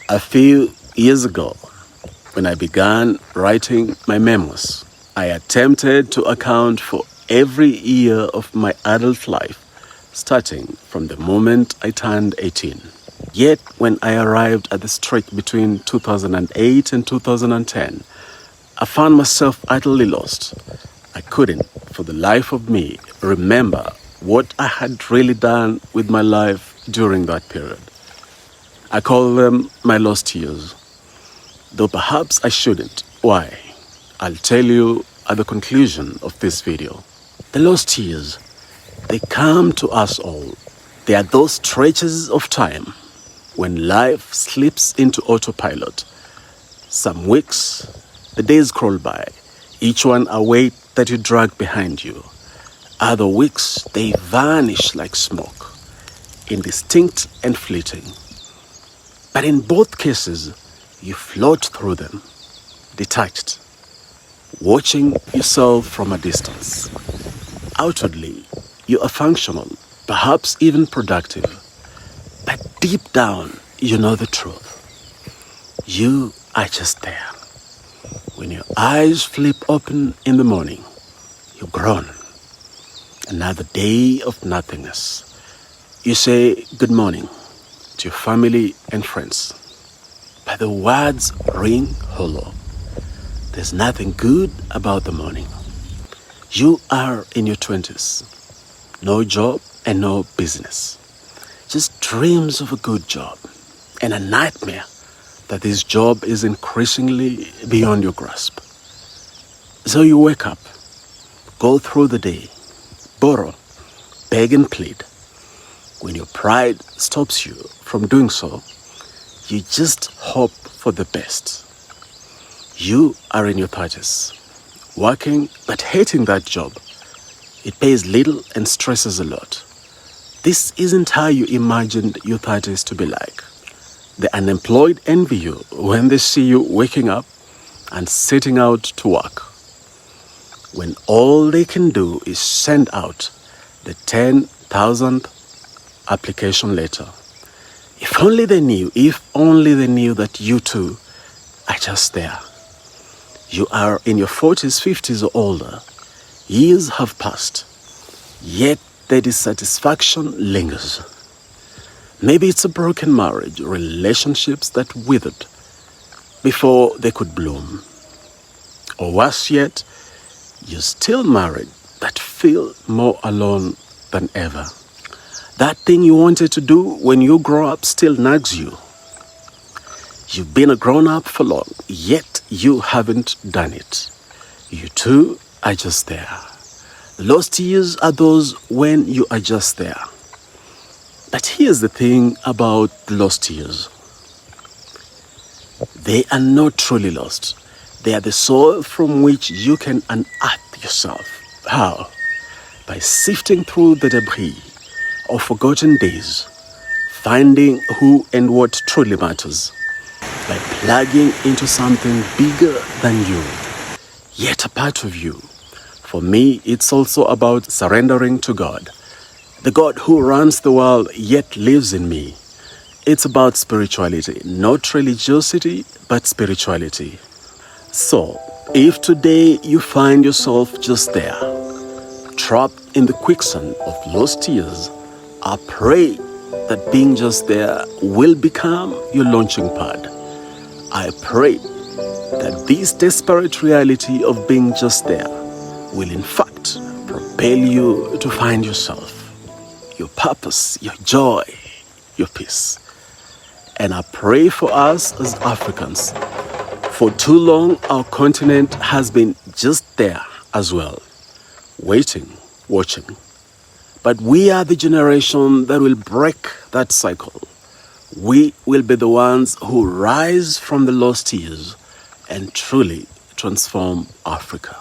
A few years ago, when I began writing my memoirs, I attempted to account for every year of my adult life, starting from the moment I turned 18. Yet, when I arrived at the streak between 2008 and 2010, I found myself utterly lost. I couldn't, for the life of me, remember what I had really done with my life during that period. I call them my lost years, though perhaps I shouldn't. Why? I'll tell you at the conclusion of this video. The lost years, they come to us all. They are those stretches of time when life slips into autopilot. Some weeks, the days crawl by, each one a weight that you drag behind you. Other weeks, they vanish like smoke, indistinct and fleeting. But in both cases, you float through them, detached, watching yourself from a distance. Outwardly, you are functional, perhaps even productive. But deep down, you know the truth. You are just there. When your eyes flip open in the morning, you groan. Another day of nothingness. You say good morning to your family and friends, but the words ring hollow. There's nothing good about the morning. You are in your 20s. No job and no business. Just dreams of a good job and a nightmare that this job is increasingly beyond your grasp. So you wake up, go through the day, borrow, beg and plead. When your pride stops you from doing so, you just hope for the best. You are in your 30s, working but hating that job. It pays little and stresses a lot. This isn't how you imagined your 30s to be like. The unemployed envy you when they see you waking up and setting out to work, when all they can do is send out the 10,000th application letter. If only they knew that you too are just there. You are in your 40s, 50s or older. Years have passed, yet the dissatisfaction lingers. Maybe it's a broken marriage, relationships that withered before they could bloom. Or worse yet, you're still married but feel more alone than ever. That thing you wanted to do when you grow up still nags you. You've been a grown-up for long, yet you haven't done it. You too are just there. Lost years are those when you are just there. But here's the thing about lost years. They are not truly lost. They are the soil from which you can unearth yourself. How? By sifting through the debris of forgotten days, finding who and what truly matters, by plugging into something bigger than you, yet a part of you. For me, it's also about surrendering to God, the God who runs the world yet lives in me. It's about spirituality, not religiosity, but spirituality. So, if today you find yourself just there, trapped in the quicksand of lost years, I pray that being just there will become your launching pad. I pray that this desperate reality of being just there will in fact propel you to find yourself, your purpose, your joy, your peace. And I pray for us as Africans. For too long, our continent has been just there as well, waiting, watching. But we are the generation that will break that cycle. We will be the ones who rise from the lost years and truly transform Africa.